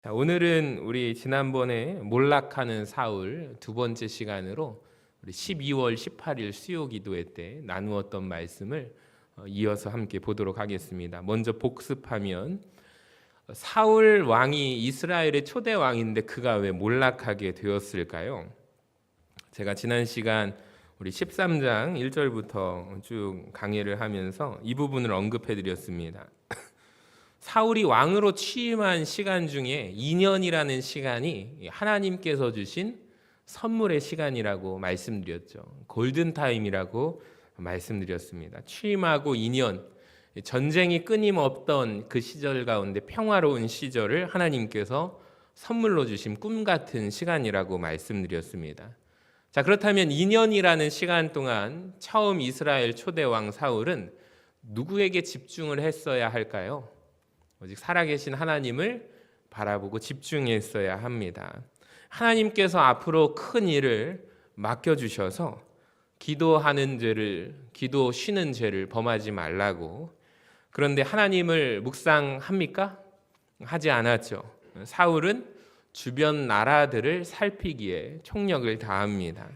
자, 오늘은 우리 지난번에 몰락하는 사울 두 번째 시간으로 우리 12월 18일 수요 기도회 때 나누었던 말씀을 이어서 함께 보도록 하겠습니다. 먼저 복습하면 사울 왕이 이스라엘의 초대 왕인데 그가 왜 몰락하게 되었을까요? 제가 지난 시간 우리 13장 1절부터 쭉 강의를 하면서 이 부분을 언급해 드렸습니다. 사울이 왕으로 취임한 시간 중에 2년이라는 시간이 하나님께서 주신 선물의 시간이라고 말씀드렸죠. 골든타임이라고 말씀드렸습니다. 취임하고 2년, 전쟁이 끊임없던 그 시절 가운데 평화로운 시절을 하나님께서 선물로 주신 꿈 같은 시간이라고 말씀드렸습니다. 자, 그렇다면 2년이라는 시간 동안 처음 이스라엘 초대왕 사울은 누구에게 집중을 했어야 할까요? 오직 살아계신 하나님을 바라보고 집중했어야 합니다. 하나님께서 앞으로 큰 일을 맡겨주셔서 기도하는 죄를, 기도 쉬는 죄를 범하지 말라고. 그런데 하나님을 묵상합니까? 하지 않았죠. 사울은 주변 나라들을 살피기에 총력을 다합니다.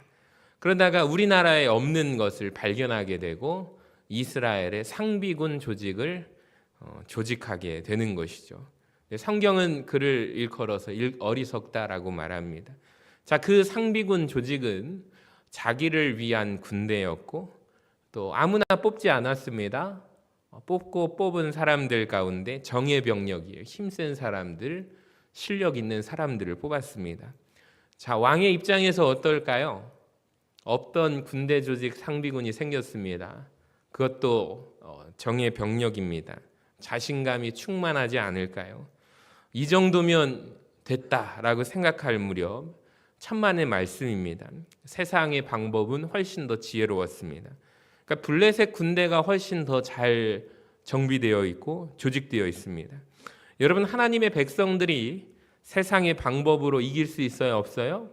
그러다가 우리나라에 없는 것을 발견하게 되고 이스라엘의 상비군 조직을 조직하게 되는 것이죠. 성경은 그를 일컬어서 어리석다라고 말합니다. 자, 그 상비군 조직은 자기를 위한 군대였고 또 아무나 뽑지 않았습니다. 뽑고 뽑은 사람들 가운데 정예 병력이에요. 힘센 사람들, 실력 있는 사람들을 뽑았습니다. 자, 왕의 입장에서 어떨까요? 없던 군대 조직 상비군이 생겼습니다. 그것도 정예 병력입니다. 자신감이 충만하지 않을까요? 이 정도면 됐다라고 생각할 무렵 천만의 말씀입니다. 세상의 방법은 훨씬 더 지혜로웠습니다. 그러니까 블레셋 군대가 훨씬 더 잘 정비되어 있고 조직되어 있습니다. 여러분, 하나님의 백성들이 세상의 방법으로 이길 수 있어요, 없어요?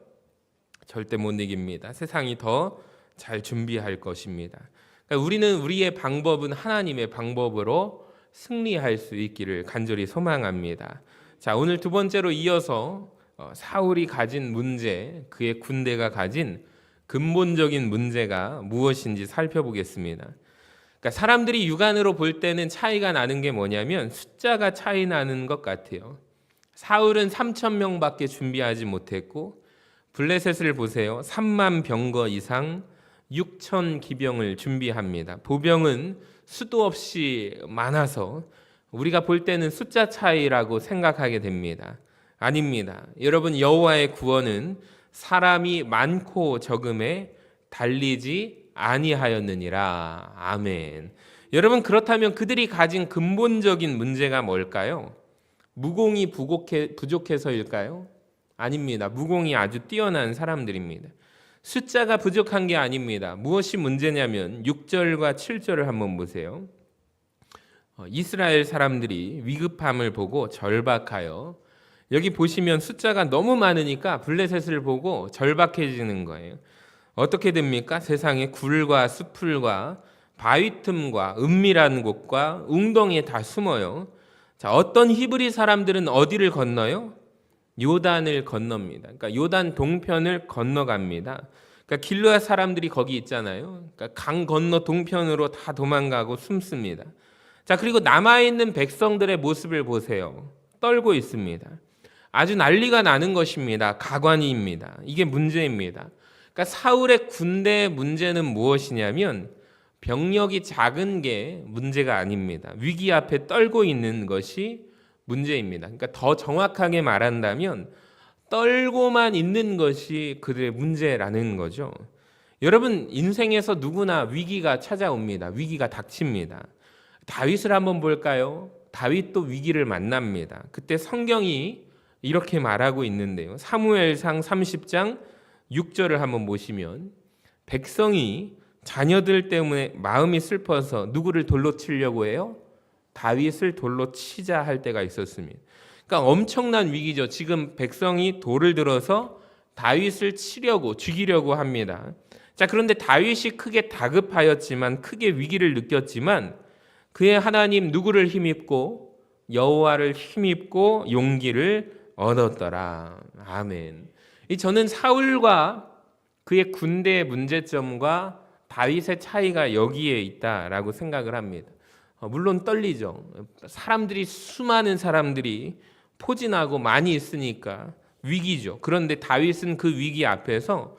절대 못 이깁니다. 세상이 더 잘 준비할 것입니다. 그러니까 우리는 우리의 방법은 하나님의 방법으로 승리할 수 있기를 간절히 소망합니다. 자, 오늘 두 번째로 이어서 사울이 가진 문제, 그의 군대가 가진 근본적인 문제가 무엇인지 살펴보겠습니다. 그러니까 사람들이 육안으로 볼 때는 차이가 나는 게 뭐냐면 숫자가 차이 나는 것 같아요. 사울은 3,000명밖에 준비하지 못했고 블레셋을 보세요. 3만 병거 이상 6천 기병을 준비합니다. 보병은 수도 없이 많아서 우리가 볼 때는 숫자 차이라고 생각하게 됩니다. 아닙니다. 여러분, 여호와의 구원은 사람이 많고 적음에 달리지 아니하였느니라. 아멘. 여러분, 그렇다면 그들이 가진 근본적인 문제가 뭘까요? 무공이 부족해서일까요? 아닙니다. 무공이 아주 뛰어난 사람들입니다. 숫자가 부족한 게 아닙니다. 무엇이 문제냐면 6절과 7절을 한번 보세요. 이스라엘 사람들이 위급함을 보고 절박하여, 여기 보시면 숫자가 너무 많으니까 블레셋을 보고 절박해지는 거예요. 어떻게 됩니까? 세상에 굴과 수풀과 바위 틈과 은밀한 곳과 웅덩이에 다 숨어요. 자, 어떤 히브리 사람들은 어디를 건너요? 요단을 건넙니다. 그러니까 요단 동편을 건너갑니다. 그러니까 길르앗 사람들이 거기 있잖아요. 그러니까 강 건너 동편으로 다 도망가고 숨습니다. 자, 그리고 남아있는 백성들의 모습을 보세요. 떨고 있습니다. 아주 난리가 나는 것입니다. 가관이입니다. 이게 문제입니다. 그러니까 사울의 군대의 문제는 무엇이냐면 병력이 작은 게 문제가 아닙니다. 위기 앞에 떨고 있는 것이 문제입니다. 그러니까 더 정확하게 말한다면 떨고만 있는 것이 그들의 문제라는 거죠. 여러분, 인생에서 누구나 위기가 찾아옵니다. 위기가 닥칩니다. 다윗을 한번 볼까요? 다윗도 위기를 만납니다. 그때 성경이 이렇게 말하고 있는데요. 사무엘상 30장 6절을 한번 보시면 백성이 자녀들 때문에 마음이 슬퍼서 누구를 돌로 치려고 해요? 다윗을 돌로 치자 할 때가 있었습니다. 그러니까 엄청난 위기죠. 지금 백성이 돌을 들어서 다윗을 치려고 죽이려고 합니다. 자, 그런데 다윗이 크게 다급하였지만, 크게 위기를 느꼈지만 그의 하나님 누구를 힘입고 여호와를 힘입고 용기를 얻었더라. 아멘. 저는 사울과 그의 군대의 문제점과 다윗의 차이가 여기에 있다라고 생각을 합니다. 물론 떨리죠. 수많은 사람들이 포진하고 많이 있으니까 위기죠. 그런데 다윗은 그 위기 앞에서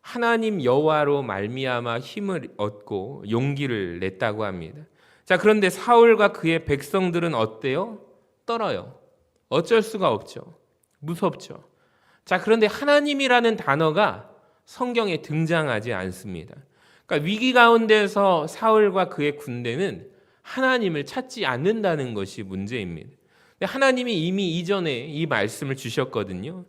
하나님 여호와로 말미암아 힘을 얻고 용기를 냈다고 합니다. 자, 그런데 사울과 그의 백성들은 어때요? 떨어요. 어쩔 수가 없죠. 무섭죠. 자, 그런데 하나님이라는 단어가 성경에 등장하지 않습니다. 그러니까 위기 가운데서 사울과 그의 군대는 하나님을 찾지 않는다는 것이 문제입니다. 근데 하나님이 이미 이전에 이 말씀을 주셨거든요.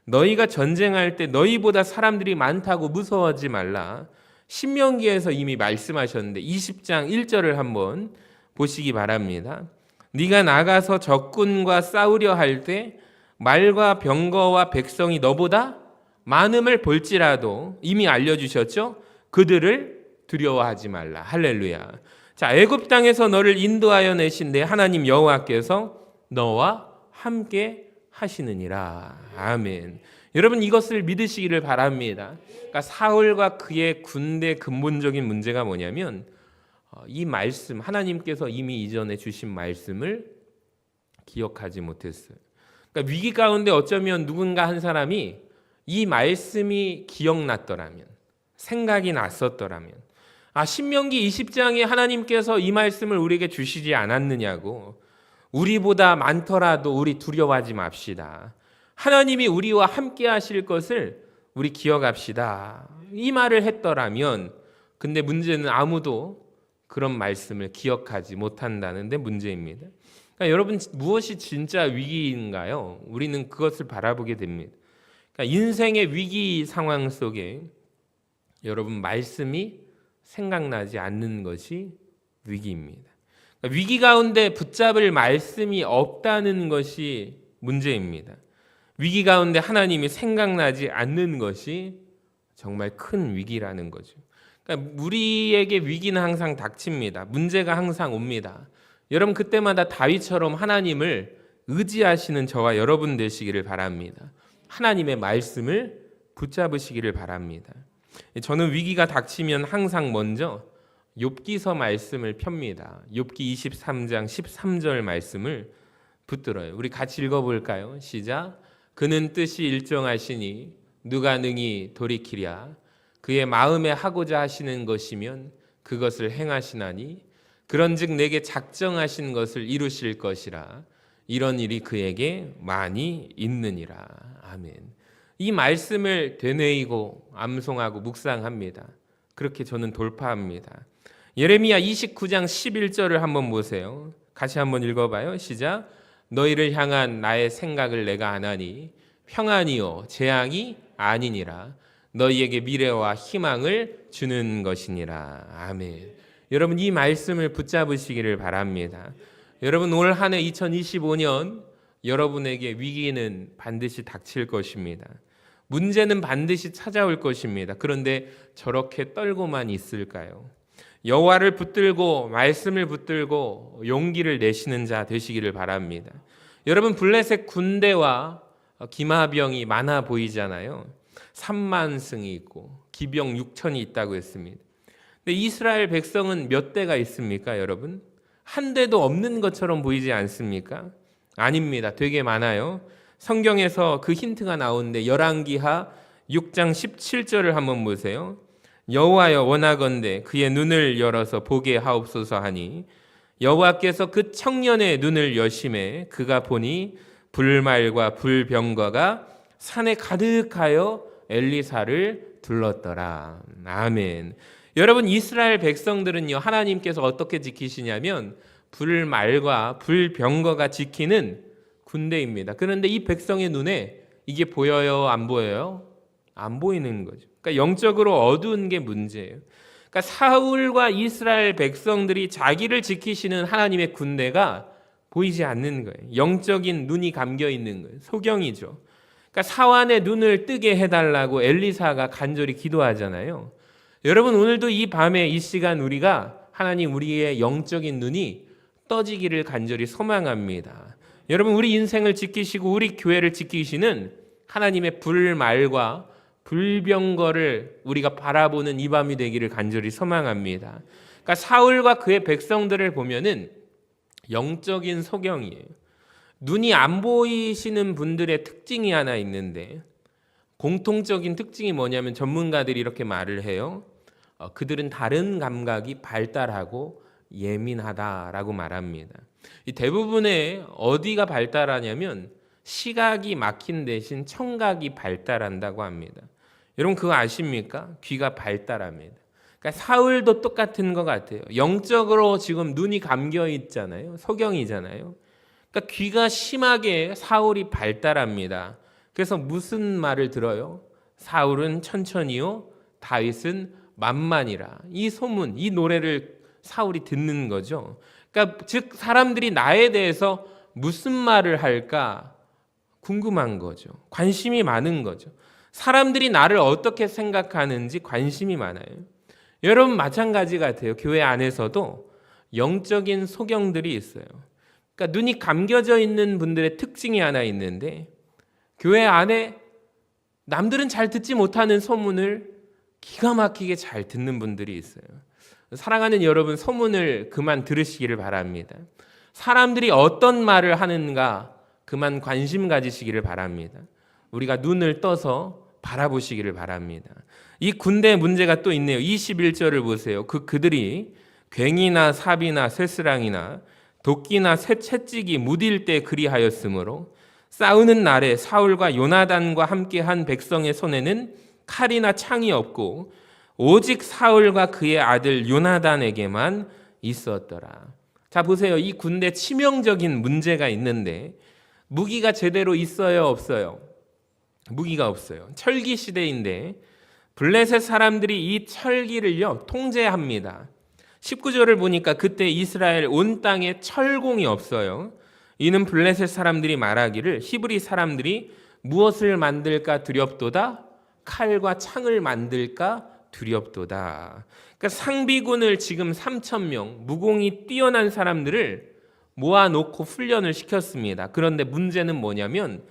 너희가 전쟁할 때 너희보다 사람들이 많다고 무서워하지 말라. 신명기에서 이미 말씀하셨는데 20장 1절을 한번 보시기 바랍니다. 네가 나가서 적군과 싸우려 할 때 말과 병거와 백성이 너보다 많음을 볼지라도 이미 알려주셨죠? 그들을 두려워하지 말라. 할렐루야. 자, 애굽 땅에서 너를 인도하여 내신데 하나님 여호와께서 너와 함께 하시느니라. 아멘. 여러분 이것을 믿으시기를 바랍니다. 그러니까 사울과 그의 군대 근본적인 문제가 뭐냐면 이 말씀, 하나님께서 이미 이전에 주신 말씀을 기억하지 못했어요. 그러니까 위기 가운데 어쩌면 누군가 한 사람이 이 말씀이 기억났더라면, 생각이 났었더라면, 신명기 20장에 하나님께서 이 말씀을 우리에게 주시지 않았느냐고, 우리보다 많더라도 우리 두려워하지 맙시다. 하나님이 우리와 함께 하실 것을 우리 기억합시다. 이 말을 했더라면, 근데 문제는 아무도 그런 말씀을 기억하지 못한다는 데 문제입니다. 그러니까 여러분 무엇이 진짜 위기인가요? 우리는 그것을 바라보게 됩니다. 그러니까 인생의 위기 상황 속에 여러분 말씀이 생각나지 않는 것이 위기입니다. 그러니까 위기 가운데 붙잡을 말씀이 없다는 것이 문제입니다. 위기 가운데 하나님이 생각나지 않는 것이 정말 큰 위기라는 거죠. 그러니까 우리에게 위기는 항상 닥칩니다. 문제가 항상 옵니다. 여러분 그때마다 다윗처럼 하나님을 의지하시는 저와 여러분 되시기를 바랍니다. 하나님의 말씀을 붙잡으시기를 바랍니다. 저는 위기가 닥치면 항상 먼저 욥기서 말씀을 펴니다. 욥기 23장 13절 말씀을 붙들어요. 우리 같이 읽어볼까요? 시작. 그는 뜻이 일정하시니 누가 능히 돌이키랴. 그의 마음에 하고자 하시는 것이면 그것을 행하시나니 그런즉 내게 작정하신 것을 이루실 것이라. 이런 일이 그에게 많이 있느니라. 아멘. 이 말씀을 되뇌이고 암송하고 묵상합니다. 그렇게 저는 돌파합니다. 예레미야 29장 11절을 한번 보세요. 같이 한번 읽어봐요. 시작. 너희를 향한 나의 생각을 내가 아나니 평안이요 재앙이 아니니라. 너희에게 미래와 희망을 주는 것이니라. 아멘. 여러분 이 말씀을 붙잡으시기를 바랍니다. 여러분 올 한 해 2025년 여러분에게 위기는 반드시 닥칠 것입니다. 문제는 반드시 찾아올 것입니다. 그런데 저렇게 떨고만 있을까요? 여호와를 붙들고 말씀을 붙들고 용기를 내시는 자 되시기를 바랍니다. 여러분 블레셋 군대와 기마병이 많아 보이잖아요. 3만 승이 있고 기병 6천이 있다고 했습니다. 근데 이스라엘 백성은 몇 대가 있습니까, 여러분? 한 대도 없는 것처럼 보이지 않습니까? 아닙니다. 되게 많아요. 성경에서 그 힌트가 나오는데 열왕기하 6장 17절을 한번 보세요. 여호와여 원하건대 그의 눈을 열어서 보게 하옵소서 하니 여호와께서 그 청년의 눈을 여심해 그가 보니 불말과 불병거가 산에 가득하여 엘리사를 둘렀더라. 아멘. 여러분 이스라엘 백성들은요 하나님께서 어떻게 지키시냐면 불말과 불병거가 지키는 군대입니다. 그런데 이 백성의 눈에 이게 보여요? 안 보여요? 안 보이는 거죠. 그러니까 영적으로 어두운 게 문제예요. 그러니까 사울과 이스라엘 백성들이 자기를 지키시는 하나님의 군대가 보이지 않는 거예요. 영적인 눈이 감겨 있는 거예요. 소경이죠. 그러니까 사환의 눈을 뜨게 해달라고 엘리사가 간절히 기도하잖아요. 여러분 오늘도 이 밤에 이 시간 우리가 하나님 우리의 영적인 눈이 떠지기를 간절히 소망합니다. 여러분, 우리 인생을 지키시고 우리 교회를 지키시는 하나님의 불말과 불병거를 우리가 바라보는 이 밤이 되기를 간절히 소망합니다. 그러니까 사울과 그의 백성들을 보면은 영적인 소경이에요. 눈이 안 보이시는 분들의 특징이 하나 있는데, 공통적인 특징이 뭐냐면 전문가들이 이렇게 말을 해요. 그들은 다른 감각이 발달하고 예민하다라고 말합니다. 이 대부분의 어디가 발달하냐면 시각이 막힌 대신 청각이 발달한다고 합니다. 여러분 그거 아십니까? 귀가 발달합니다. 그러니까 사울도 똑같은 것 같아요. 영적으로 지금 눈이 감겨 있잖아요. 소경이잖아요. 그러니까 귀가 심하게 사울이 발달합니다. 그래서 무슨 말을 들어요? 사울은 천천히요, 다윗은 만만이라. 이 소문, 이 노래를 사울이 듣는 거죠. 그러니까 즉 사람들이 나에 대해서 무슨 말을 할까 궁금한 거죠. 관심이 많은 거죠. 사람들이 나를 어떻게 생각하는지 관심이 많아요. 여러분 마찬가지 같아요. 교회 안에서도 영적인 소경들이 있어요. 그러니까 눈이 감겨져 있는 분들의 특징이 하나 있는데, 교회 안에 남들은 잘 듣지 못하는 소문을 기가 막히게 잘 듣는 분들이 있어요. 사랑하는 여러분, 소문을 그만 들으시기를 바랍니다. 사람들이 어떤 말을 하는가 그만 관심 가지시기를 바랍니다. 우리가 눈을 떠서 바라보시기를 바랍니다. 이 군대 문제가 또 있네요. 21절을 보세요. 그들이 괭이나 삽이나 쇠스랑이나 도끼나 채찍이 무딜 때 그리하였으므로 싸우는 날에 사울과 요나단과 함께한 백성의 손에는 칼이나 창이 없고 오직 사울과 그의 아들 요나단에게만 있었더라. 자 보세요. 이 군대 치명적인 문제가 있는데 무기가 제대로 있어요, 없어요? 무기가 없어요. 철기 시대인데 블레셋 사람들이 이 철기를요 통제합니다. 19절을 보니까 그때 이스라엘 온 땅에 철공이 없어요. 이는 블레셋 사람들이 말하기를 히브리 사람들이 무엇을 만들까 두렵도다, 칼과 창을 만들까 두렵도다. 그러니까 상비군을 지금 3,000명 무공이 뛰어난 사람들을 모아놓고 훈련을 시켰습니다. 그런데 문제는 뭐냐면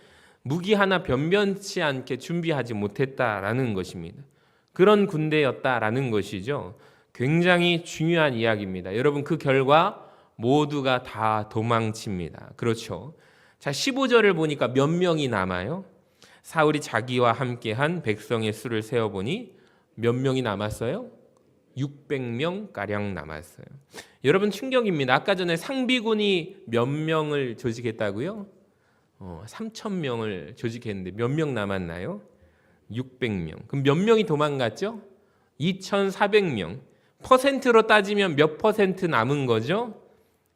무기 하나 변변치 않게 준비하지 못했다라는 것입니다. 그런 군대였다라는 것이죠. 굉장히 중요한 이야기입니다. 여러분 그 결과 모두가 다 도망칩니다. 그렇죠. 자 15절을 보니까 몇 명이 남아요? 사울이 자기와 함께한 백성의 수를 세어보니 몇 명이 남았어요? 600명 가량 남았어요. 여러분 충격입니다. 아까 전에 상비군이 몇 명을 조직했다고요? 3,000명을 조직했는데 몇 명 남았나요? 600명. 그럼 몇 명이 도망갔죠? 2,400명. 퍼센트로 따지면 몇 퍼센트 남은 거죠?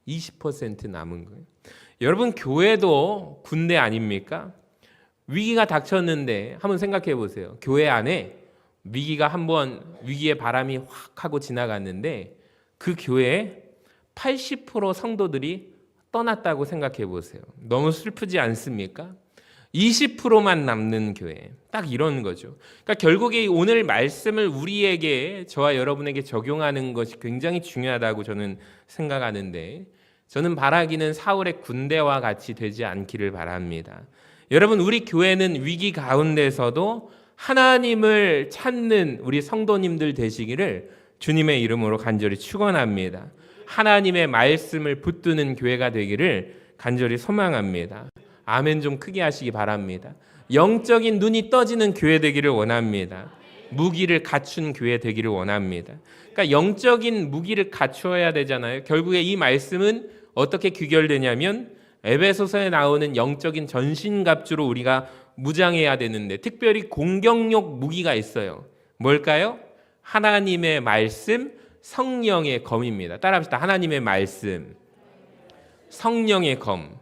20% 남은 거예요. 여러분 교회도 군대 아닙니까? 위기가 닥쳤는데 한번 생각해 보세요. 교회 안에 위기가 한번 위기의 바람이 확 하고 지나갔는데 그 교회에 80% 성도들이 떠났다고 생각해 보세요. 너무 슬프지 않습니까? 20%만 남는 교회. 딱 이런 거죠. 그러니까 결국에 오늘 말씀을 우리에게, 저와 여러분에게 적용하는 것이 굉장히 중요하다고 저는 생각하는데, 저는 바라기는 사울의 군대와 같이 되지 않기를 바랍니다. 여러분 우리 교회는 위기 가운데서도 하나님을 찾는 우리 성도님들 되시기를 주님의 이름으로 간절히 축원합니다. 하나님의 말씀을 붙드는 교회가 되기를 간절히 소망합니다. 아멘 좀 크게 하시기 바랍니다. 영적인 눈이 떠지는 교회 되기를 원합니다. 무기를 갖춘 교회 되기를 원합니다. 그러니까 영적인 무기를 갖추어야 되잖아요. 결국에 이 말씀은 어떻게 귀결되냐면 에베소서에 나오는 영적인 전신갑주로 우리가 무장해야 되는데 특별히 공격력 무기가 있어요. 뭘까요? 하나님의 말씀, 성령의 검입니다. 따라합시다. 하나님의 말씀, 성령의 검.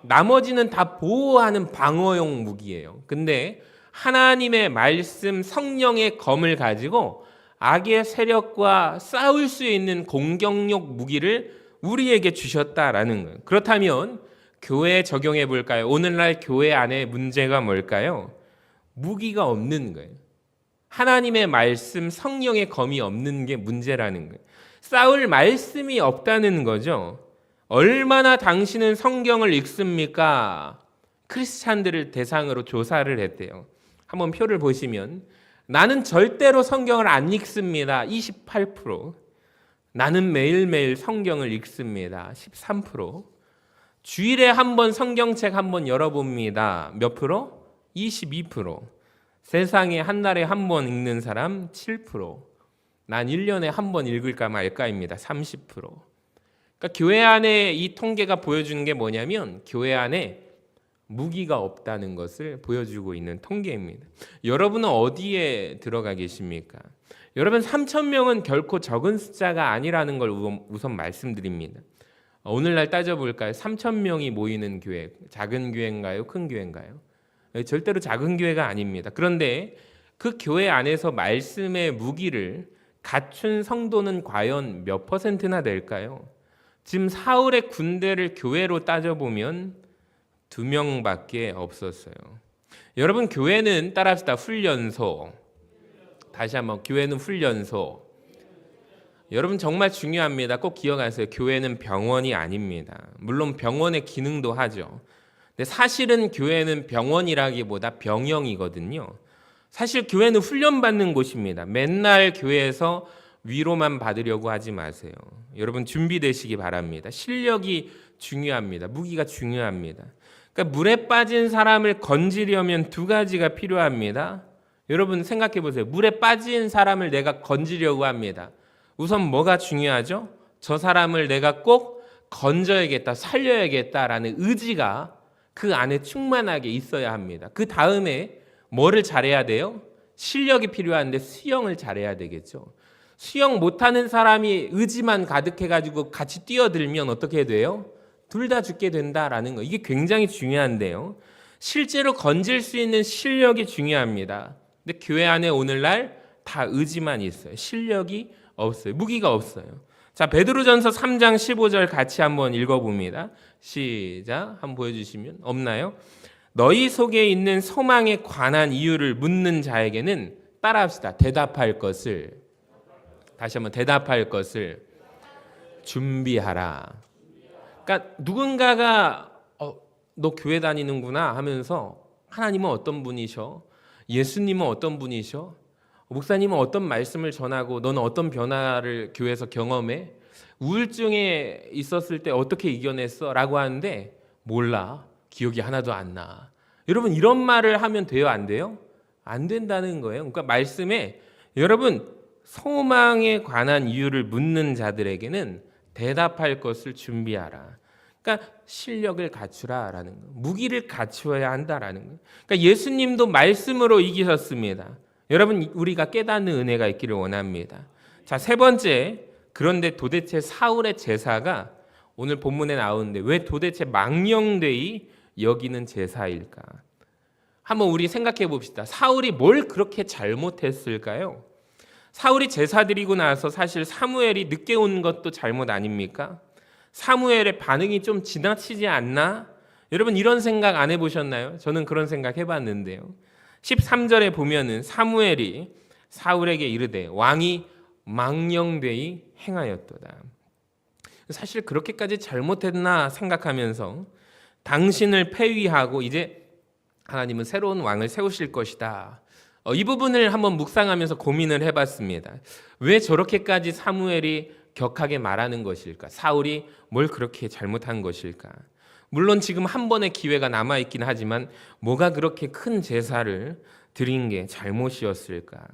나머지는 다 보호하는 방어용 무기예요. 근데 하나님의 말씀, 성령의 검을 가지고 악의 세력과 싸울 수 있는 공격력 무기를 우리에게 주셨다라는 거예요. 그렇다면 교회에 적용해 볼까요? 오늘날 교회 안에 문제가 뭘까요? 무기가 없는 거예요. 하나님의 말씀, 성령의 검이 없는 게 문제라는 거예요. 싸울 말씀이 없다는 거죠. 얼마나 당신은 성경을 읽습니까? 크리스찬들을 대상으로 조사를 했대요. 한번 표를 보시면 나는 절대로 성경을 안 읽습니다. 28%. 나는 매일매일 성경을 읽습니다. 13%. 주일에 한 번 성경책 한 번 열어봅니다. 몇 프로? 22%. 세상에 한 달에 한 번 읽는 사람 7%. 난 1년에 한 번 읽을까 말까입니다. 30%. 그러니까 교회 안에 이 통계가 보여주는 게 뭐냐면 교회 안에 무기가 없다는 것을 보여주고 있는 통계입니다. 여러분은 어디에 들어가 계십니까? 여러분 3,000명은 결코 적은 숫자가 아니라는 걸 우선 말씀드립니다. 오늘날 따져볼까요? 3,000명이 모이는 교회, 작은 교회인가요? 큰 교회인가요? 절대로 작은 교회가 아닙니다. 그런데 그 교회 안에서 말씀의 무기를 갖춘 성도는 과연 몇 퍼센트나 될까요? 지금 사울의 군대를 교회로 따져보면 2명밖에 없었어요. 여러분 교회는 따라합시다. 훈련소. 다시 한번 교회는 훈련소. 여러분 정말 중요합니다. 꼭 기억하세요. 교회는 병원이 아닙니다. 물론 병원의 기능도 하죠. 근데 사실은 교회는 병원이라기보다 병영이거든요. 사실 교회는 훈련받는 곳입니다. 맨날 교회에서 위로만 받으려고 하지 마세요. 여러분 준비되시기 바랍니다. 실력이 중요합니다. 무기가 중요합니다. 그러니까 물에 빠진 사람을 건지려면 2가지가 필요합니다. 여러분 생각해 보세요. 물에 빠진 사람을 내가 건지려고 합니다. 우선 뭐가 중요하죠? 저 사람을 내가 꼭 건져야겠다, 살려야겠다라는 의지가 그 안에 충만하게 있어야 합니다. 그 다음에 뭐를 잘해야 돼요? 실력이 필요한데 수영을 잘해야 되겠죠. 수영 못하는 사람이 의지만 가득해가지고 같이 뛰어들면 어떻게 돼요? 둘 다 죽게 된다라는 거. 이게 굉장히 중요한데요. 실제로 건질 수 있는 실력이 중요합니다. 근데 교회 안에 오늘날 다 의지만 있어요. 실력이 없어요. 무기가 없어요. 자, 베드로전서 3장 15절 같이 한번 읽어봅니다. 시작. 한번 보여주시면. 없나요? 너희 속에 있는 소망에 관한 이유를 묻는 자에게는 따라합시다. 대답할 것을. 다시 한번 대답할 것을 준비하라. 그러니까 누군가가 너 교회 다니는구나 하면서 하나님은 어떤 분이셔? 예수님은 어떤 분이셔? 목사님은 어떤 말씀을 전하고 너는 어떤 변화를 교회에서 경험해? 우울증에 있었을 때 어떻게 이겨냈어? 라고 하는데 몰라. 기억이 하나도 안 나. 여러분 이런 말을 하면 돼요? 안 돼요? 안 된다는 거예요. 그러니까 말씀에 여러분 소망에 관한 이유를 묻는 자들에게는 대답할 것을 준비하라. 그러니까 실력을 갖추라라는 거. 무기를 갖추어야 한다라는 거. 그러니까 예수님도 말씀으로 이기셨습니다. 여러분 우리가 깨닫는 은혜가 있기를 원합니다. 자, 3번째. 그런데 도대체 사울의 제사가 오늘 본문에 나오는데 왜 도대체 망령되이 여기는 제사일까? 한번 우리 생각해 봅시다. 사울이 뭘 그렇게 잘못했을까요? 사울이 제사 드리고 나서 사실 사무엘이 늦게 온 것도 잘못 아닙니까? 사무엘의 반응이 좀 지나치지 않나? 여러분 이런 생각 안 해보셨나요? 저는 그런 생각 해봤는데요. 13절에 보면은 사무엘이 사울에게 이르되 왕이 망령되이 행하였도다. 사실 그렇게까지 잘못했나 생각하면서 당신을 폐위하고 이제 하나님은 새로운 왕을 세우실 것이다. 이 부분을 한번 묵상하면서 고민을 해봤습니다. 왜 저렇게까지 사무엘이 격하게 말하는 것일까? 사울이 뭘 그렇게 잘못한 것일까? 물론 지금 한 번의 기회가 남아있긴 하지만 뭐가 그렇게 큰 제사를 드린 게 잘못이었을까?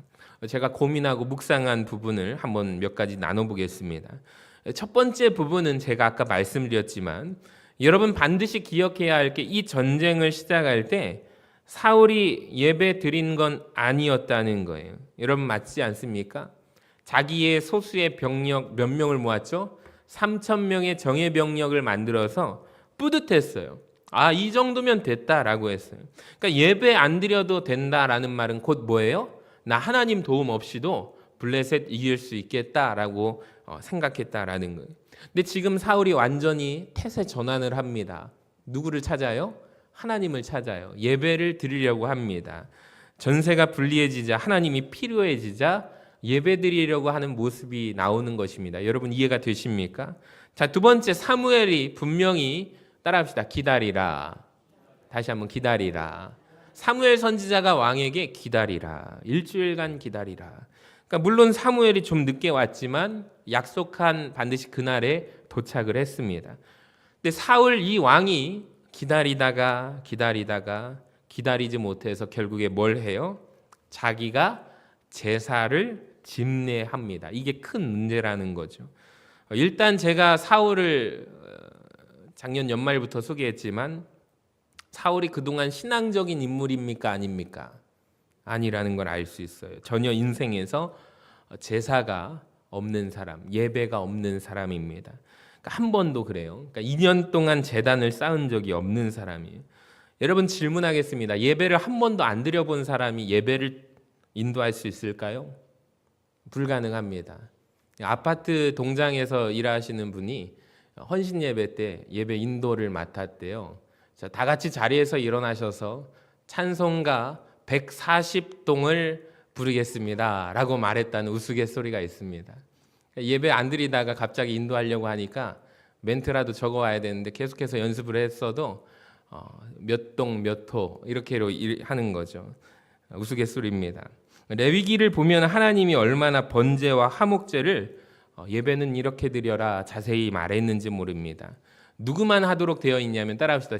제가 고민하고 묵상한 부분을 한번 몇 가지 나눠보겠습니다. 첫 번째 부분은 제가 아까 말씀드렸지만 여러분 반드시 기억해야 할 게 이 전쟁을 시작할 때 사울이 예배 드린 건 아니었다는 거예요. 여러분 맞지 않습니까? 자기의 소수의 병력 몇 명을 모았죠? 3,000명의 정예 병력을 만들어서 뿌듯했어요. 아, 이 정도면 됐다라고 했어요. 그러니까 예배 안 드려도 된다라는 말은 곧 뭐예요? 나 하나님 도움 없이도 블레셋 이길 수 있겠다라고 생각했다라는 거예요. 근데 지금 사울이 완전히 태세 전환을 합니다. 누구를 찾아요? 하나님을 찾아요. 예배를 드리려고 합니다. 전세가 불리해지자 하나님이 필요해지자 예배 드리려고 하는 모습이 나오는 것입니다. 여러분 이해가 되십니까? 자, 두 번째, 사무엘이 분명히 따라합시다. 기다리라. 다시 한번 기다리라. 사무엘 선지자가 왕에게 기다리라. 일주일간 기다리라. 그러니까 물론 사무엘이 좀 늦게 왔지만 약속한 반드시 그날에 도착을 했습니다. 근데 사울 이 왕이 기다리다가 기다리지 못해서 결국에 뭘 해요? 자기가 제사를 집례합니다. 이게 큰 문제라는 거죠. 일단 제가 사울을 작년 연말부터 소개했지만 사울이 그동안 신앙적인 인물입니까? 아닙니까? 아니라는 걸 알 수 있어요. 전혀 인생에서 제사가 없는 사람, 예배가 없는 사람입니다. 그러니까 한 번도 그래요. 그러니까 2년 동안 제단을 쌓은 적이 없는 사람이에요. 여러분 질문하겠습니다. 예배를 한 번도 안 드려본 사람이 예배를 인도할 수 있을까요? 불가능합니다. 아파트 동장에서 일하시는 분이 헌신 예배 때 예배 인도를 맡았대요. 자, 다 같이 자리에서 일어나셔서 찬송가 140동을 부르겠습니다 라고 말했다는 우스갯소리가 있습니다. 예배 안 드리다가 갑자기 인도하려고 하니까 멘트라도 적어와야 되는데 계속해서 연습을 했어도 몇 동 몇 호 이렇게로 하는 거죠. 우스갯소리입니다. 레위기를 보면 하나님이 얼마나 번제와 화목제를 예배는 이렇게 드려라 자세히 말했는지 모릅니다. 누구만 하도록 되어 있냐면 따라합시다.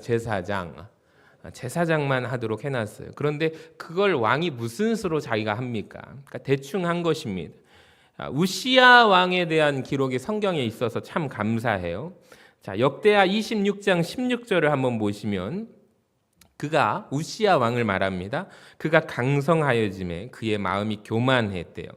제사장만 하도록 해놨어요. 그런데 그걸 왕이 무슨 수로 자기가 합니까? 그러니까 대충 한 것입니다. 우시야 왕에 대한 기록이 성경에 있어서 참 감사해요. 자, 역대하 26장 16절을 한번 보시면 그가 우시야 왕을 말합니다. 그가 강성하여짐에 그의 마음이 교만했대요.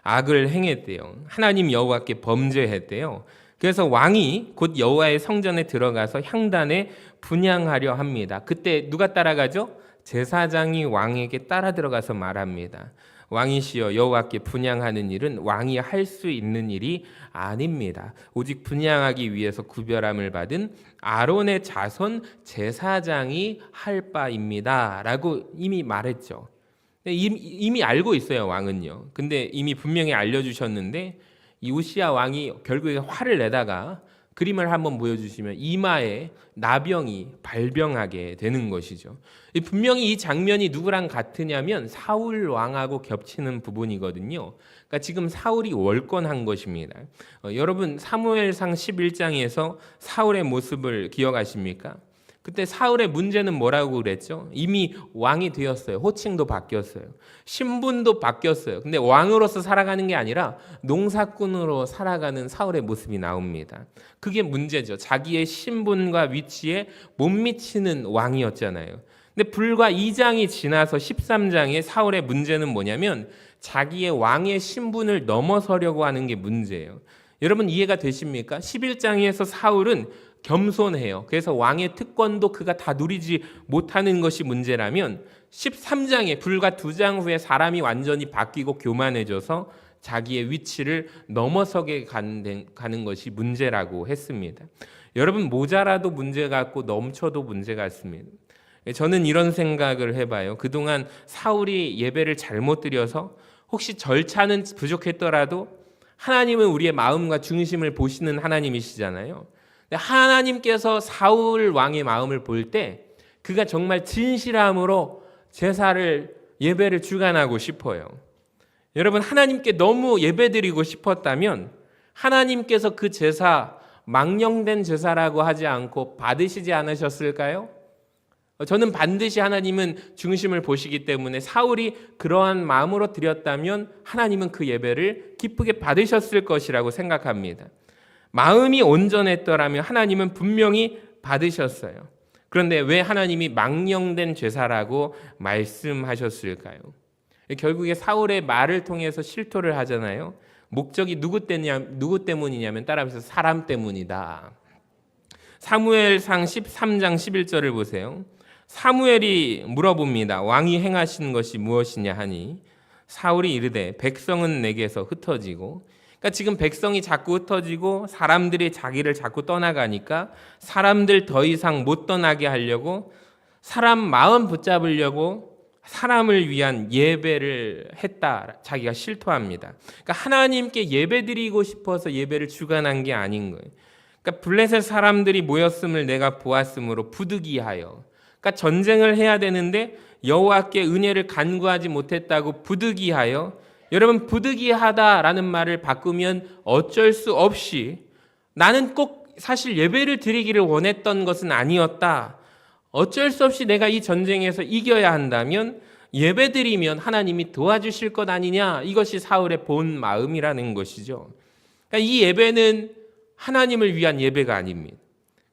악을 행했대요. 하나님 여호와께 범죄했대요. 그래서 왕이 곧 여호와의 성전에 들어가서 향단에 분향하려 합니다. 그때 누가 따라가죠? 제사장이 왕에게 따라 들어가서 말합니다. 왕이시여 여호와께 분향하는 일은 왕이 할 수 있는 일이 아닙니다. 오직 분향하기 위해서 구별함을 받은 아론의 자손 제사장이 할 바입니다 라고 이미 말했죠. 이미 알고 있어요 왕은요. 근데 이미 분명히 알려주셨는데 이 우시야 왕이 결국에 화를 내다가 그림을 한번 보여주시면 이마에 나병이 발병하게 되는 것이죠. 분명히 이 장면이 누구랑 같으냐면 사울 왕하고 겹치는 부분이거든요. 그러니까 지금 사울이 월권한 것입니다. 여러분 사무엘상 11장에서 사울의 모습을 기억하십니까? 그때 사울의 문제는 뭐라고 그랬죠? 이미 왕이 되었어요. 호칭도 바뀌었어요. 신분도 바뀌었어요. 근데 왕으로서 살아가는 게 아니라 농사꾼으로 살아가는 사울의 모습이 나옵니다. 그게 문제죠. 자기의 신분과 위치에 못 미치는 왕이었잖아요. 근데 불과 2장이 지나서 13장에 사울의 문제는 뭐냐면 자기의 왕의 신분을 넘어서려고 하는 게 문제예요. 여러분 이해가 되십니까? 11장에서 사울은 겸손해요. 그래서 왕의 특권도 그가 다 누리지 못하는 것이 문제라면 13장에 불과 2장 후에 사람이 완전히 바뀌고 교만해져서 자기의 위치를 넘어서게 가는 것이 문제라고 했습니다. 여러분 모자라도 문제 같고 넘쳐도 문제 같습니다. 저는 이런 생각을 해봐요. 그동안 사울이 예배를 잘못 드려서 혹시 절차는 부족했더라도 하나님은 우리의 마음과 중심을 보시는 하나님이시잖아요. 하나님께서 사울 왕의 마음을 볼 때 그가 정말 진실함으로 제사를 예배를 주관하고 싶어요. 여러분 하나님께 너무 예배드리고 싶었다면 하나님께서 그 제사 망령된 제사라고 하지 않고 받으시지 않으셨을까요? 저는 반드시 하나님은 중심을 보시기 때문에 사울이 그러한 마음으로 드렸다면 하나님은 그 예배를 기쁘게 받으셨을 것이라고 생각합니다. 마음이 온전했더라면 하나님은 분명히 받으셨어요. 그런데 왜 하나님이 망령된 제사라고 말씀하셨을까요? 결국에 사울의 말을 통해서 실토를 하잖아요. 목적이 누구 때문이냐면 따라하면서 사람 때문이다. 사무엘상 13장 11절을 보세요. 사무엘이 물어봅니다. 왕이 행하신 것이 무엇이냐 하니 사울이 이르되 백성은 내게서 흩어지고, 그러니까 지금 백성이 자꾸 흩어지고 사람들이 자기를 자꾸 떠나가니까 사람들 더 이상 못 떠나게 하려고 사람 마음 붙잡으려고 사람을 위한 예배를 했다. 자기가 실토합니다. 그러니까 하나님께 예배드리고 싶어서 예배를 주관한 게 아닌 거예요. 그러니까 블레셋 사람들이 모였음을 내가 보았으므로 부득이하여. 그러니까 전쟁을 해야 되는데 여호와께 은혜를 간구하지 못했다고 부득이하여. 여러분, 부득이하다라는 말을 바꾸면 어쩔 수 없이, 나는 꼭 사실 예배를 드리기를 원했던 것은 아니었다, 어쩔 수 없이 내가 이 전쟁에서 이겨야 한다면 예배 드리면 하나님이 도와주실 것 아니냐, 이것이 사울의 본 마음이라는 것이죠. 그러니까 이 예배는 하나님을 위한 예배가 아닙니다.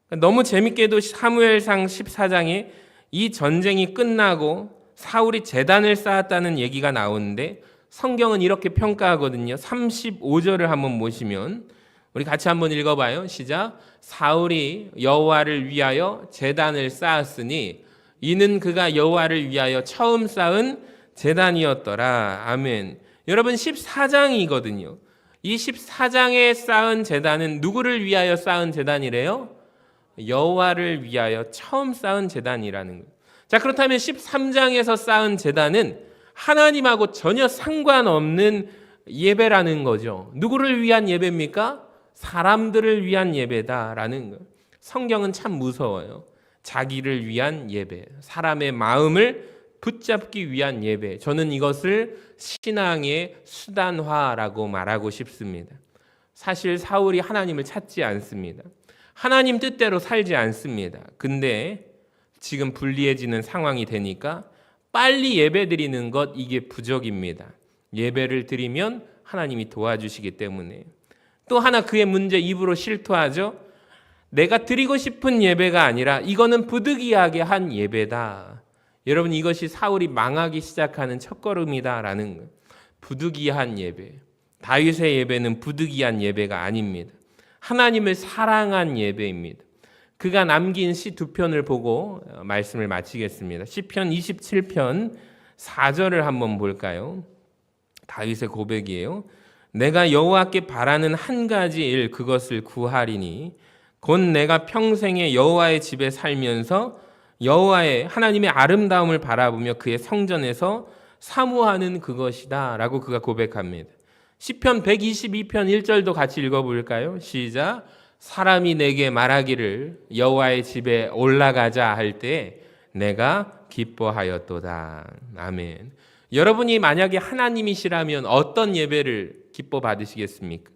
그러니까 너무 재밌게도 사무엘상 14장에 이 전쟁이 끝나고 사울이 제단을 쌓았다는 얘기가 나오는데 성경은 이렇게 평가하거든요. 35절을 한번 보시면 우리 같이 한번 읽어봐요. 시작. 사울이 여호와를 위하여 제단을 쌓았으니 이는 그가 여호와를 위하여 처음 쌓은 제단이었더라. 아멘. 여러분, 14장이거든요. 이 14장에 쌓은 제단은 누구를 위하여 쌓은 제단이래요? 여호와를 위하여 처음 쌓은 제단이라는 거예요. 자, 그렇다면 13장에서 쌓은 제단은 하나님하고 전혀 상관없는 예배라는 거죠. 누구를 위한 예배입니까? 사람들을 위한 예배다라는 거예요. 성경은 참 무서워요. 자기를 위한 예배, 사람의 마음을 붙잡기 위한 예배. 저는 이것을 신앙의 수단화라고 말하고 싶습니다. 사실 사울이 하나님을 찾지 않습니다. 하나님 뜻대로 살지 않습니다. 근데 지금 불리해지는 상황이 되니까 빨리 예배 드리는 것, 이게 부족입니다. 예배를 드리면 하나님이 도와주시기 때문에. 또 하나 그의 문제 입으로 실토하죠. 내가 드리고 싶은 예배가 아니라 이거는 부득이하게 한 예배다. 여러분, 이것이 사울이 망하기 시작하는 첫걸음이다라는 거예요. 부득이한 예배. 다윗의 예배는 부득이한 예배가 아닙니다. 하나님을 사랑한 예배입니다. 그가 남긴 시 두 편을 보고 말씀을 마치겠습니다. 시편 27편 4절을 한번 볼까요? 다윗의 고백이에요. 내가 여호와께 바라는 한 가지 일, 그것을 구하리니 곧 내가 평생에 여호와의 집에 살면서 여호와의 하나님의 아름다움을 바라보며 그의 성전에서 사모하는 그것이다 라고 그가 고백합니다. 시편 122편 1절도 같이 읽어볼까요? 시작. 사람이 내게 말하기를 여호와의 집에 올라가자 할 때 내가 기뻐하였도다. 아멘. 여러분이 만약에 하나님이시라면 어떤 예배를 기뻐 받으시겠습니까?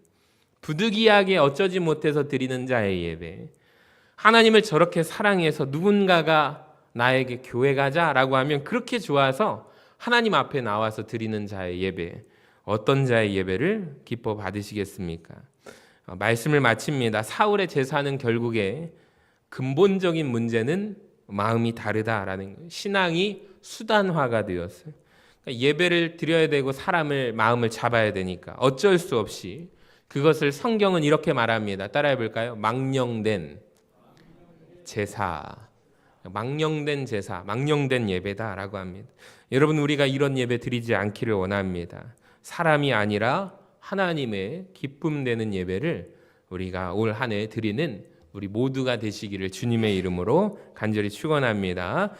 부득이하게 어쩌지 못해서 드리는 자의 예배. 하나님을 저렇게 사랑해서 누군가가 나에게 교회 가자라고 하면 그렇게 좋아서 하나님 앞에 나와서 드리는 자의 예배. 어떤 자의 예배를 기뻐 받으시겠습니까? 말씀을 마칩니다. 사울의 제사는 결국에 근본적인 문제는 마음이 다르다라는 거예요. 신앙이 수단화가 되었어요. 그러니까 예배를 드려야 되고 사람을 마음을 잡아야 되니까 어쩔 수 없이 그것을 성경은 이렇게 말합니다. 따라해 볼까요? 망령된 제사. 망령된 제사, 망령된 예배다라고 합니다. 여러분, 우리가 이런 예배 드리지 않기를 원합니다. 사람이 아니라 하나님의 기쁨 되는 예배를 우리가 올 한 해 드리는 우리 모두가 되시기를 주님의 이름으로 간절히 축원합니다.